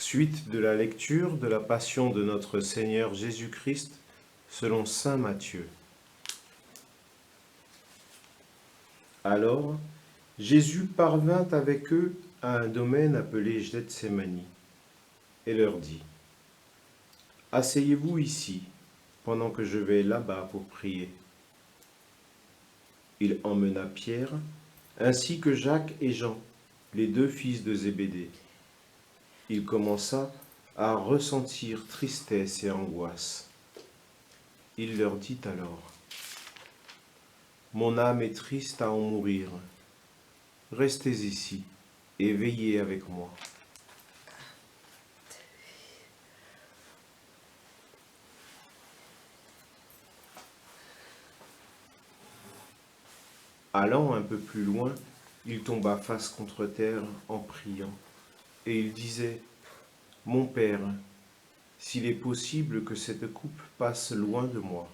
Suite de la lecture de la Passion de notre Seigneur Jésus-Christ selon saint Matthieu. Alors, Jésus parvint avec eux à un domaine appelé Gethsémani et leur dit : « Asseyez-vous ici, pendant que je vais là-bas pour prier. » Il emmena Pierre, ainsi que Jacques et Jean, les deux fils de Zébédée. Il commença à ressentir tristesse et angoisse. Il leur dit alors : « Mon âme est triste à en mourir. Restez ici et veillez avec moi. » Allant un peu plus loin, il tomba face contre terre en priant, et il disait : « Mon Père, s'il est possible que cette coupe passe loin de moi,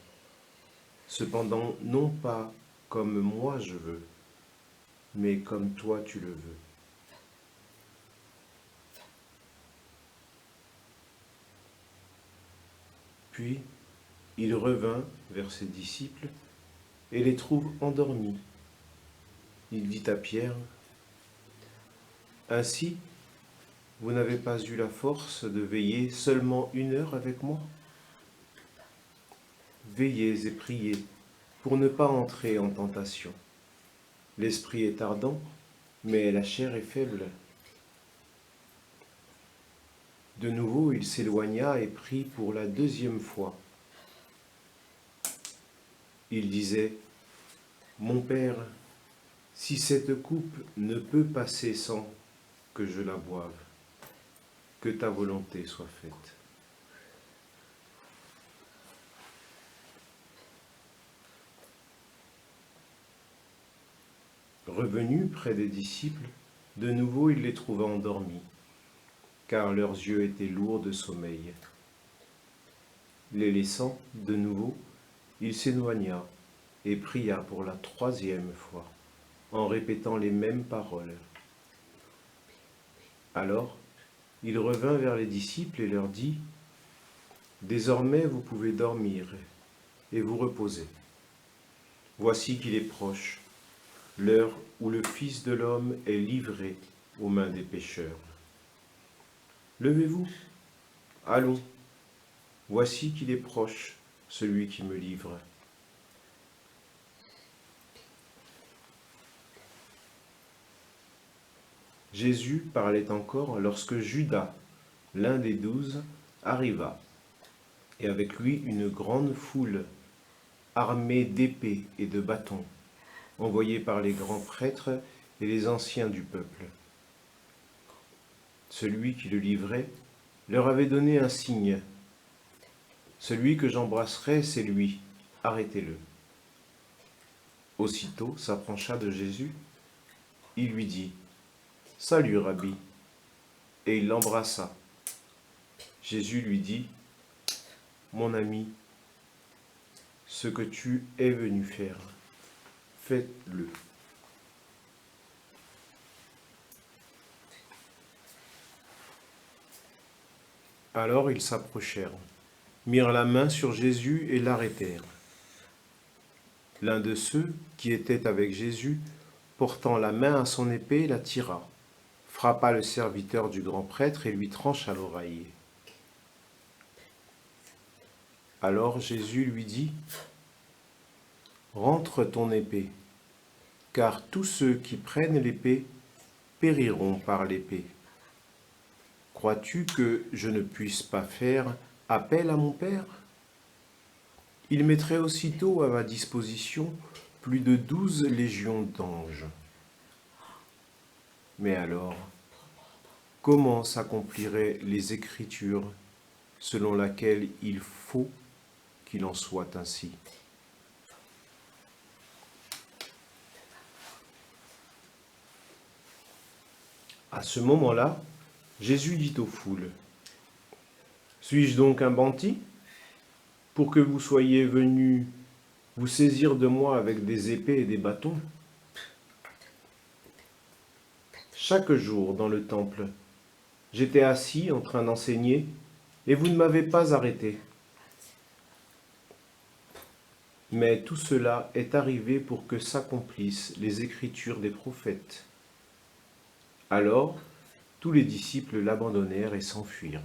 cependant non pas comme moi je veux, mais comme toi tu le veux. » Puis il revint vers ses disciples et les trouve endormis. Il dit à Pierre : « Ainsi, vous n'avez pas eu la force de veiller seulement 1 heure avec moi ? Veillez et priez pour ne pas entrer en tentation. L'esprit est ardent, mais la chair est faible. » De nouveau, il s'éloigna et prit pour la 2e fois. Il disait : « Mon Père, si cette coupe ne peut passer sans que je la boive, que ta volonté soit faite. » Revenu près des disciples, de nouveau il les trouva endormis, car leurs yeux étaient lourds de sommeil. Les laissant de nouveau, il s'éloigna et pria pour la 3e fois, en répétant les mêmes paroles. Alors, il revint vers les disciples et leur dit : « Désormais vous pouvez dormir et vous reposer. Voici qu'il est proche, l'heure où le Fils de l'homme est livré aux mains des pécheurs. Levez-vous, allons, voici qu'il est proche, celui qui me livre. » Jésus parlait encore lorsque Judas, l'un des 12, arriva, et avec lui une grande foule, armée d'épées et de bâtons, envoyés par les grands prêtres et les anciens du peuple. Celui qui le livrait leur avait donné un signe : « Celui que j'embrasserai, c'est lui, arrêtez-le. » Aussitôt s'approcha de Jésus, il lui dit : « Salut, Rabbi !» et il l'embrassa. Jésus lui dit : « Mon ami, ce que tu es venu faire, fais-le. » Alors ils s'approchèrent, mirent la main sur Jésus et l'arrêtèrent. L'un de ceux qui étaient avec Jésus, portant la main à son épée, la tira, frappa le serviteur du grand prêtre et lui trancha l'oreille. Alors Jésus lui dit : « Rentre ton épée, car tous ceux qui prennent l'épée périront par l'épée. Crois-tu que je ne puisse pas faire appel à mon Père ? Il mettrait aussitôt à ma disposition plus de 12 légions d'anges. Mais alors, comment s'accompliraient les Écritures selon laquelle il faut qu'il en soit ainsi ? » À ce moment-là, Jésus dit aux foules : « Suis-je donc un banti pour que vous soyez venus vous saisir de moi avec des épées et des bâtons ? Chaque jour dans le temple, J'étais assis en train d'enseigner, et vous ne m'avez pas arrêté. Mais tout cela est arrivé pour que s'accomplissent les écritures des prophètes. Alors, tous les disciples l'abandonnèrent et s'enfuirent.